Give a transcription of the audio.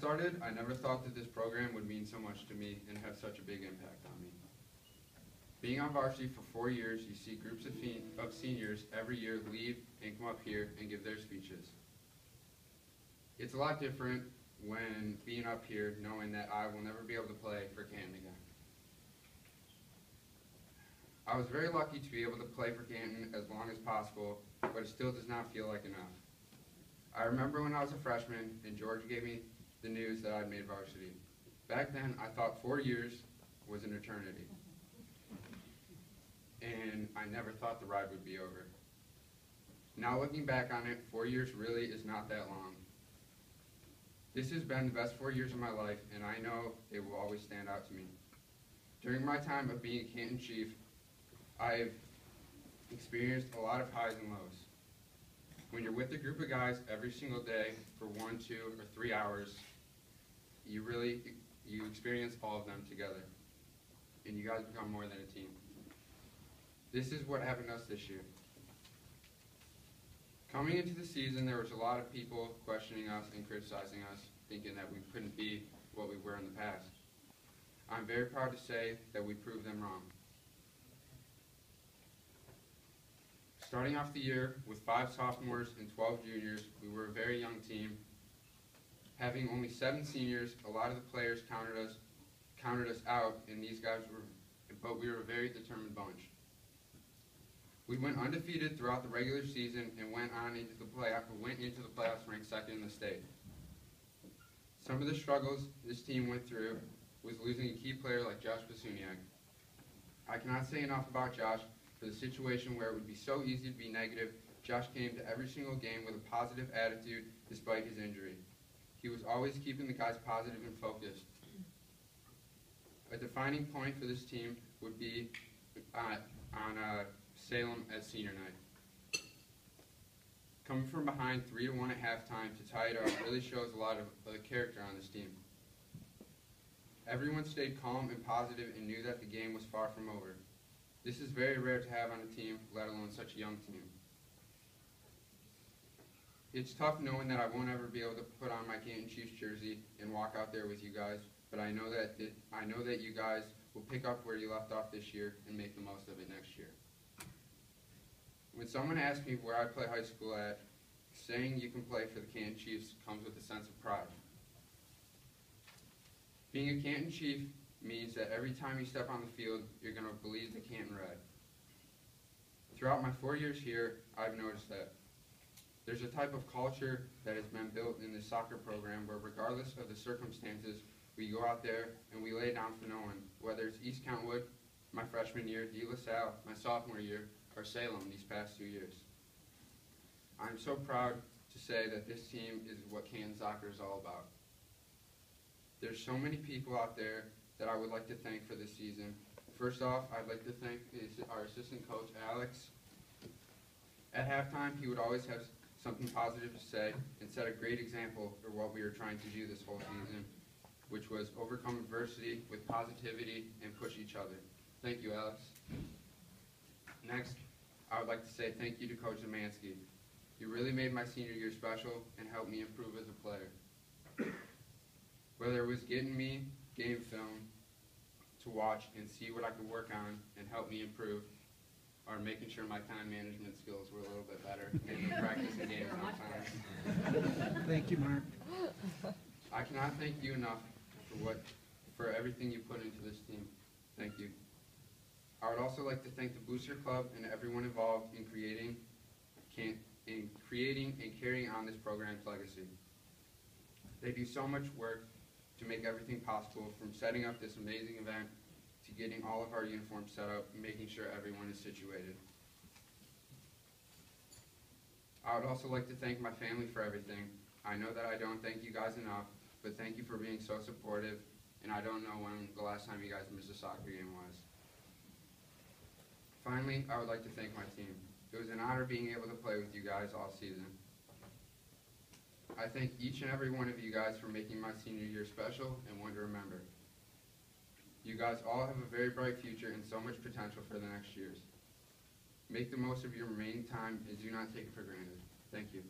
started, I never thought that this program would mean so much to me and have such a big impact on me. Being on varsity for 4 years, you see groups of seniors every year leave and come up here and give their speeches. It's a lot different when being up here knowing that I will never be able to play for Canton again. I was very lucky to be able to play for Canton as long as possible, but it still does not feel like enough. I remember when I was a freshman and George gave me the news that I'd made varsity. Back then, I thought 4 years was an eternity. And I never thought the ride would be over. Now looking back on it, 4 years really is not that long. This has been the best 4 years of my life, and I know it will always stand out to me. During my time of being Canton Chief, I've experienced a lot of highs and lows. When you're with a group of guys every single day for 1, 2, or 3 hours, you experience all of them together, and you guys become more than a team. This is what happened to us this year. Coming into the season, there was a lot of people questioning us and criticizing us, thinking that we couldn't be what we were in the past. I'm very proud to say that we proved them wrong. Starting off the year with 5 sophomores and 12 juniors, we were a very young team. Having only 7 seniors, a lot of the players counted us out, and but we were a very determined bunch. We went undefeated throughout the regular season and went into the playoffs ranked second in the state. Some of the struggles this team went through was losing a key player like Josh Basuniak. I cannot say enough about Josh for the situation where it would be so easy to be negative. Josh came to every single game with a positive attitude despite his injury. He was always keeping the guys positive and focused. A defining point for this team would be on Salem at senior night. Coming from behind 3-1 at halftime to tie it up really shows a lot of the character on this team. Everyone stayed calm and positive and knew that the game was far from over. This is very rare to have on a team, let alone such a young team. It's tough knowing that I won't ever be able to put on my Canton Chiefs jersey and walk out there with you guys, but I know that you guys will pick up where you left off this year and make the most of it next year. When someone asks me where I play high school at, saying you can play for the Canton Chiefs comes with a sense of pride. Being a Canton Chief means that every time you step on the field, you're going to believe the Canton Red. Throughout my 4 years here, I've noticed that. There's a type of culture that has been built in this soccer program where regardless of the circumstances, we go out there and we lay down for no one, whether it's East Countwood, my freshman year, De La Salle, my sophomore year, or Salem these past 2 years. I'm so proud to say that this team is what Canton soccer is all about. There's so many people out there that I would like to thank for this season. First off, I'd like to thank our assistant coach, Alex. At halftime, he would always have something positive to say and set a great example for what we were trying to do this whole season, which was overcome adversity with positivity and push each other. Thank you, Alex. Next, I would like to say thank you to Coach Zemansky. You really made my senior year special and helped me improve as a player. Whether it was getting me game film to watch and see what I could work on and help me improve, or making sure my time management skills were a little bit better and practice the game sometimes. Thank you, Mark. I cannot thank you enough for everything you put into this team. Thank you. I would also like to thank the Booster Club and everyone involved in creating and carrying on this program's legacy. They do so much work to make everything possible, from setting up this amazing event to getting all of our uniforms set up and making sure everyone is situated. I would also like to thank my family for everything. I know that I don't thank you guys enough, but thank you for being so supportive, and I don't know when the last time you guys missed a soccer game was. Finally, I would like to thank my team. It was an honor being able to play with you guys all season. I thank each and every one of you guys for making my senior year special and one to remember. You guys all have a very bright future and so much potential for the next years. Make the most of your remaining time and do not take it for granted. Thank you.